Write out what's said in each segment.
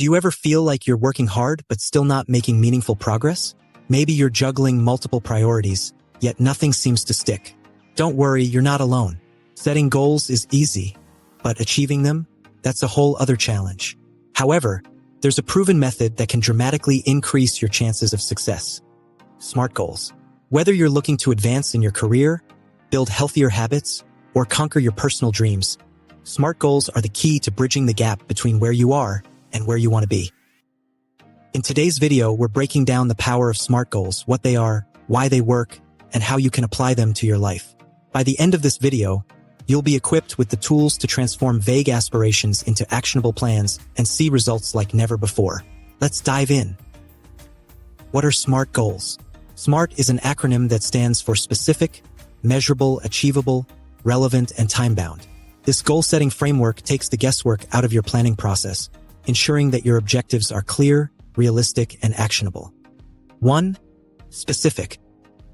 Do you ever feel like you're working hard but still not making meaningful progress? Maybe you're juggling multiple priorities, yet nothing seems to stick. Don't worry, you're not alone. Setting goals is easy, but achieving them? That's a whole other challenge. However, there's a proven method that can dramatically increase your chances of success. SMART goals. Whether you're looking to advance in your career, build healthier habits, or conquer your personal dreams, SMART goals are the key to bridging the gap between where you are and where you want to be. In today's video, we're breaking down the power of SMART goals, what they are, why they work, and how you can apply them to your life. By the end of this video, you'll be equipped with the tools to transform vague aspirations into actionable plans and see results like never before. Let's dive in. What are SMART goals? SMART is an acronym that stands for specific, measurable, achievable, relevant, and time-bound. This goal-setting framework takes the guesswork out of your planning process, ensuring that your objectives are clear, realistic, and actionable. 1. Specific.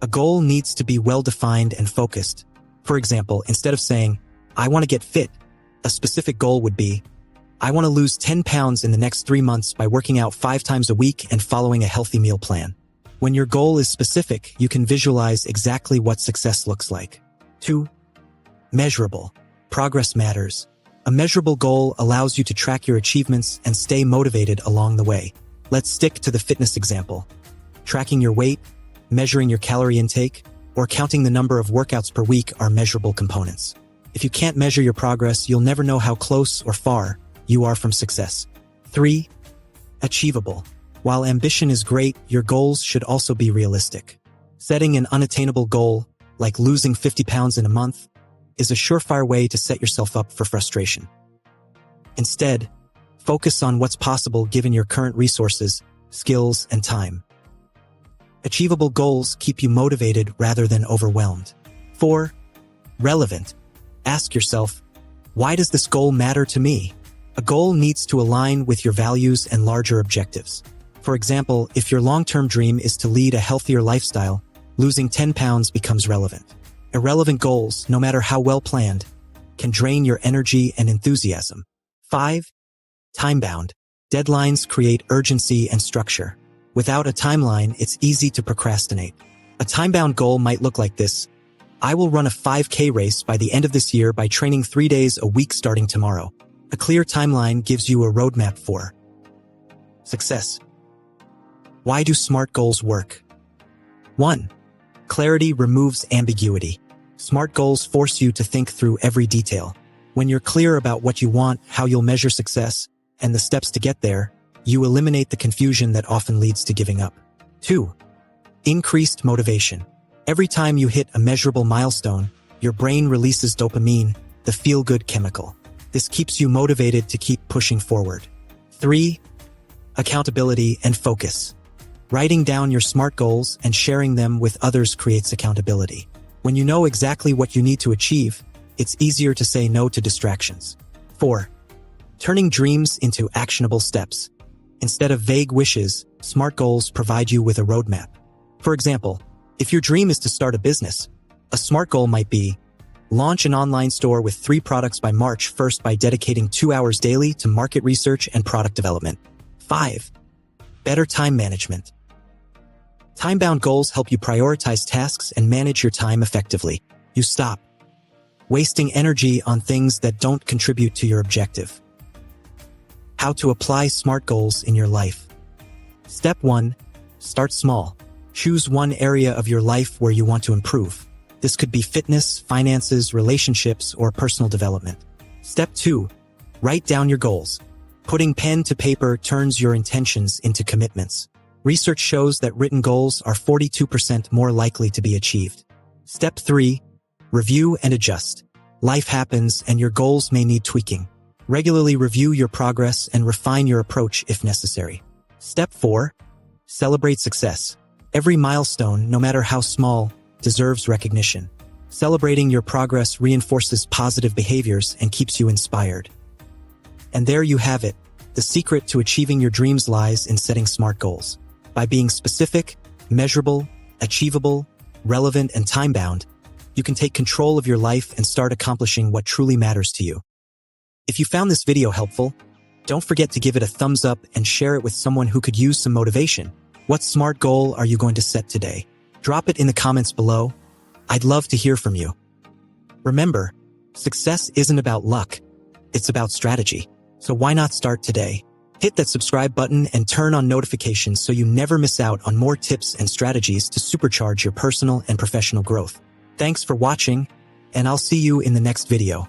A goal needs to be well-defined and focused. For example, instead of saying, I want to get fit, a specific goal would be, I want to lose 10 pounds in the next 3 months by working out 5 times a week and following a healthy meal plan. When your goal is specific, you can visualize exactly what success looks like. 2. Measurable. Progress matters. A measurable goal allows you to track your achievements and stay motivated along the way. Let's stick to the fitness example. Tracking your weight, measuring your calorie intake, or counting the number of workouts per week are measurable components. If you can't measure your progress, you'll never know how close or far you are from success. 3. Achievable. While ambition is great, your goals should also be realistic. Setting an unattainable goal, like losing 50 pounds in a month, is a surefire way to set yourself up for frustration. Instead, focus on what's possible given your current resources, skills, and time. Achievable goals keep you motivated rather than overwhelmed. 4. Relevant. Ask yourself, why does this goal matter to me? A goal needs to align with your values and larger objectives. For example, if your long-term dream is to lead a healthier lifestyle, losing 10 pounds becomes relevant. Irrelevant goals, no matter how well planned, can drain your energy and enthusiasm. 5. Time-bound. Deadlines create urgency and structure. Without a timeline, it's easy to procrastinate. A time-bound goal might look like this. I will run a 5K race by the end of this year by training 3 days a week starting tomorrow. A clear timeline gives you a roadmap for success. Why do SMART goals work? 1. Clarity removes ambiguity. SMART goals force you to think through every detail. When you're clear about what you want, how you'll measure success, and the steps to get there, you eliminate the confusion that often leads to giving up. 2. Increased motivation. Every time you hit a measurable milestone, your brain releases dopamine, the feel-good chemical. This keeps you motivated to keep pushing forward. 3. Accountability and focus. Writing down your SMART goals and sharing them with others creates accountability. When you know exactly what you need to achieve, it's easier to say no to distractions. 4. Turning dreams into actionable steps. Instead of vague wishes, SMART goals provide you with a roadmap. For example, if your dream is to start a business, a SMART goal might be, launch an online store with 3 products by March 1st by dedicating 2 hours daily to market research and product development. 5. Better time management. Time-bound goals help you prioritize tasks and manage your time effectively. You stop wasting energy on things that don't contribute to your objective. How to apply SMART goals in your life. Step 1. Start small. Choose one area of your life where you want to improve. This could be fitness, finances, relationships, or personal development. Step 2. Write down your goals. Putting pen to paper turns your intentions into commitments. Research shows that written goals are 42% more likely to be achieved. Step 3. Review and adjust. Life happens and your goals may need tweaking. Regularly review your progress and refine your approach if necessary. Step 4. Celebrate success. Every milestone, no matter how small, deserves recognition. Celebrating your progress reinforces positive behaviors and keeps you inspired. And there you have it. The secret to achieving your dreams lies in setting SMART goals. By being specific, measurable, achievable, relevant, and time-bound, you can take control of your life and start accomplishing what truly matters to you. If you found this video helpful, Don't forget to give it a thumbs up and share it with someone who could use some motivation. What smart goal are you going to set today? Drop it in the comments below. I'd love to hear from you. Remember, success isn't about luck. It's about strategy. So why not start today? Hit that subscribe button and turn on notifications so you never miss out on more tips and strategies to supercharge your personal and professional growth. Thanks for watching, and I'll see you in the next video.